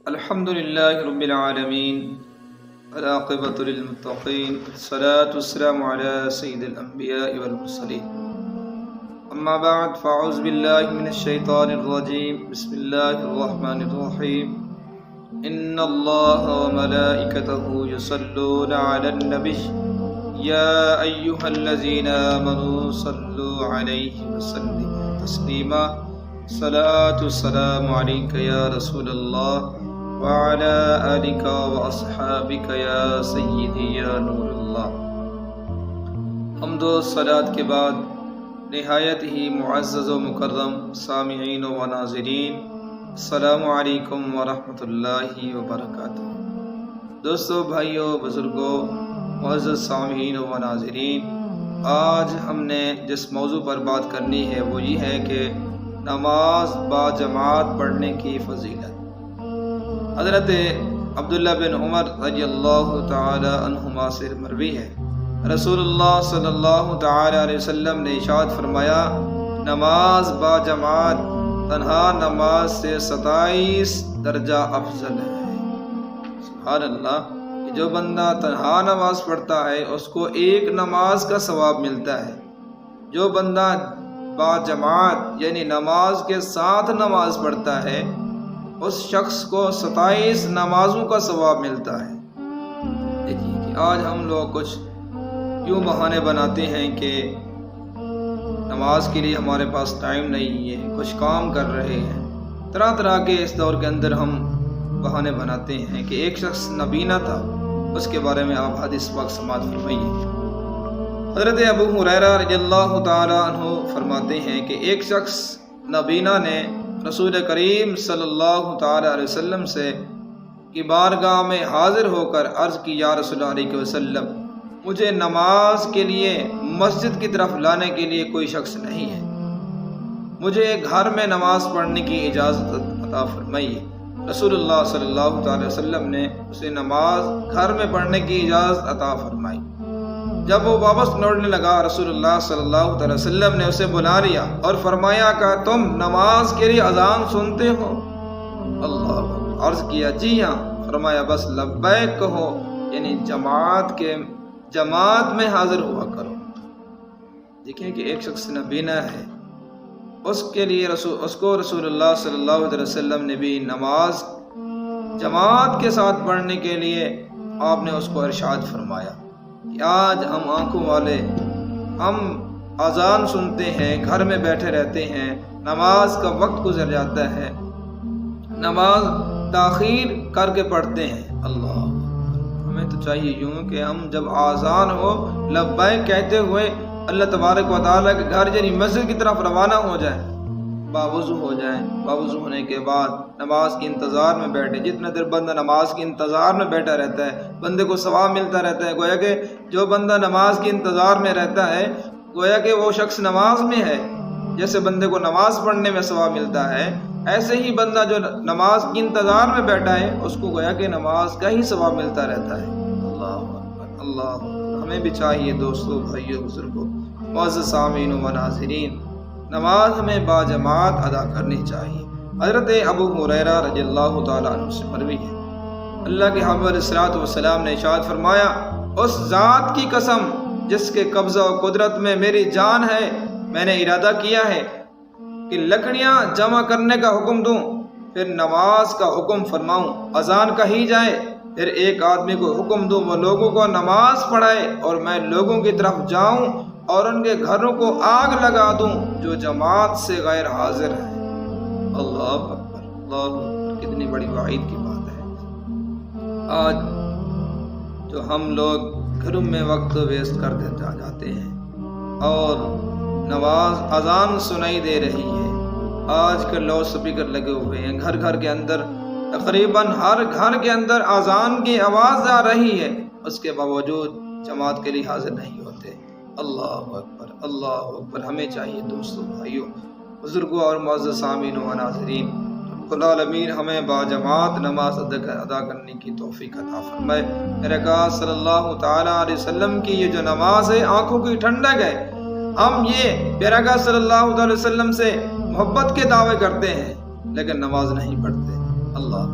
الحمد لله رب العالمين العاقبة للمتقين الصلاة والسلام على سيد الأنبياء والمرسلين أما بعد فأعوذ بالله من الشيطان الرجيم بسم الله الرحمن الرحيم إن الله وملائكته يصلون على النبي يا أيها الذين آمنوا صلوا عليه وسلموا تسليما صلاة والسلام عليك يا رسول الله وعلى آلك وأصحابك يا سيدي يا نور اللہ۔ حمد و صلاة کے بعد نہایت ہی معزز و مکرم سامعین و ناظرین، السلام علیکم ورحمۃ اللہ وبرکاتہ۔ دوستو، بھائیو، بزرگوں، معزز سامعین و ناظرین، آج ہم نے جس موضوع پر بات کرنی ہے وہ یہ ہے کہ نماز با جماعت پڑھنے کی فضیلت۔ حضرت عبداللہ بن عمر رضی اللہ تعالی عنہما سے مروی ہے، رسول اللہ صلی اللہ تعالی علیہ وسلم نے ارشاد فرمایا، نماز با جماعت تنہا نماز سے 27 درجہ افضل ہے۔ سبحان اللہ، جو بندہ تنہا نماز پڑھتا ہے اس کو ایک نماز کا ثواب ملتا ہے، جو بندہ با جماعت یعنی نماز کے ساتھ نماز پڑھتا ہے اس شخص کو 27 نمازوں کا ثواب ملتا ہے۔ دیکھیے کہ آج ہم لوگ کچھ یوں بہانے بناتے ہیں کہ نماز کے لیے ہمارے پاس ٹائم نہیں ہے، کچھ کام کر رہے ہیں، طرح طرح کے اس دور کے اندر ہم بہانے بناتے ہیں کہ ایک شخص نابینا تھا، اس کے بارے میں آپ حدیث پاک سماعت فرمائیے۔ حضرت ابو ہریرہ رضی اللہ تعالی عنہ فرماتے ہیں کہ ایک شخص نابینا نے رسول کریم صلی اللہ تعالی علیہ وسلم سے کی بارگاہ میں حاضر ہو کر عرض کی، یا رسول اللہ علیہ وسلم، مجھے نماز کے لیے مسجد کی طرف لانے کے لیے کوئی شخص نہیں ہے، مجھے گھر میں نماز پڑھنے کی اجازت عطا فرمائیے۔ رسول اللہ صلی اللہ تعالی وسلم نے اسے نماز گھر میں پڑھنے کی اجازت عطا فرمائی۔ جب وہ واپس لوٹنے لگا، رسول اللہ صلی اللہ علیہ وسلم نے اسے بلا لیا اور فرمایا کہ تم نماز کے لیے اذان سنتے ہو؟ اللہ، عرض کیا جی ہاں۔ فرمایا بس لبیک کہو، یعنی جماعت میں حاضر ہوا کرو۔ دیکھیں کہ ایک شخص نابینا ہے، اس کو رسول اللہ صلی اللہ علیہ وسلم نے بھی نماز جماعت کے ساتھ پڑھنے کے لیے آپ نے اس کو ارشاد فرمایا کہ آج ہم آنکھوں والے ہم اذان سنتے ہیں، گھر میں بیٹھے رہتے ہیں، نماز کا وقت گزر جاتا ہے، نماز تاخیر کر کے پڑھتے ہیں۔ اللہ، ہمیں تو چاہیے یوں کہ ہم جب اذان ہو لبیک کہتے ہوئے اللہ تبارک و تعالیٰ کے گھر یعنی مسجد کی طرف روانہ ہو جائیں، باوضو ہو جائیں، باوضو ہونے کے بعد نماز کے انتظار میں بیٹھے۔ جتنا دیر بندہ نماز کے انتظار میں بیٹھا رہتا ہے بندے کو ثواب ملتا رہتا ہے۔ گویا کہ جو بندہ نماز کے انتظار میں رہتا ہے گویا کہ وہ شخص نماز میں ہے، جیسے بندے کو نماز پڑھنے میں ثواب ملتا ہے، ایسے ہی بندہ جو نماز کے انتظار میں بیٹھا ہے اس کو گویا کہ نماز کا ہی ثواب ملتا رہتا ہے۔ اللہ اکبر، اللہ اکبر۔ ہمیں بھی چاہیے دوستوں، بھائیوں، بزرگوں، معزز سامعین و ناظرین، نماز ہمیں باجماعت ادا کرنی چاہیے۔ حضرت ابو ہریرہ رضی اللہ تعالیٰ عنہ سے مروی ہے، اللہ کے حبیب علیہ الصلوۃ والسلام نے ارشاد فرمایا، اس ذات کی قسم جس کے قبضہ و قدرت میں میری جان ہے، میں نے ارادہ کیا ہے کہ لکڑیاں جمع کرنے کا حکم دوں، پھر نماز کا حکم فرماؤں، اذان کہی جائے، پھر ایک آدمی کو حکم دوں وہ لوگوں کو نماز پڑھائے، اور میں لوگوں کی طرف جاؤں اور ان کے گھروں کو آگ لگا دوں جو جماعت سے غیر حاضر ہے۔ اللہ اکبر، اللہ اکبر، کتنی بڑی وعید کی بات ہے۔ آج جو ہم لوگ گھروں میں وقت ویسٹ کر جاتے ہیں اور نماز اذان سنائی دے رہی ہے، آج کل لاؤڈ اسپیکر لگے ہوئے ہیں، گھر گھر کے اندر تقریباً ہر گھر کے اندر اذان کی آواز آ رہی ہے، اس کے باوجود جماعت کے لیے حاضر نہیں ہوتے۔ اللہ اکبر، اللہ اکبر۔ ہمیں چاہیے دوستوں، بھائیوں، بزرگوں اور معزز سامعین و ناظرین، رب العالمین ہمیں باجماعت نماز ادا کرنے کی توفیق عطا فرمائے۔ میرے آقا صلی اللہ تعالیٰ علیہ وسلم کی یہ جو نماز ہے آنکھوں کی ٹھنڈک ہے۔ ہم یہ میرے آقا صلی اللہ علیہ وسلم سے محبت کے دعوے کرتے ہیں لیکن نماز نہیں پڑھتے۔ اللہ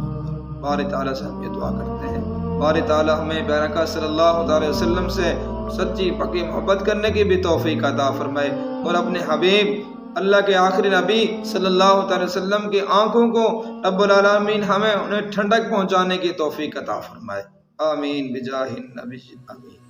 باری تعالیٰ سے ہم یہ دعا کرتے ہیں، باری تعالیٰ ہمیں پیارا صلی اللہ علیہ وسلم سے سچی پکی محبت کرنے کی بھی توفیق عطا فرمائے، اور اپنے حبیب اللہ کے آخری نبی صلی اللہ علیہ وسلم کی آنکھوں کو رب العالمین ہمیں انہیں ٹھنڈک پہنچانے کی توفیق عطا فرمائے۔ آمین بجاہ النبی آمین۔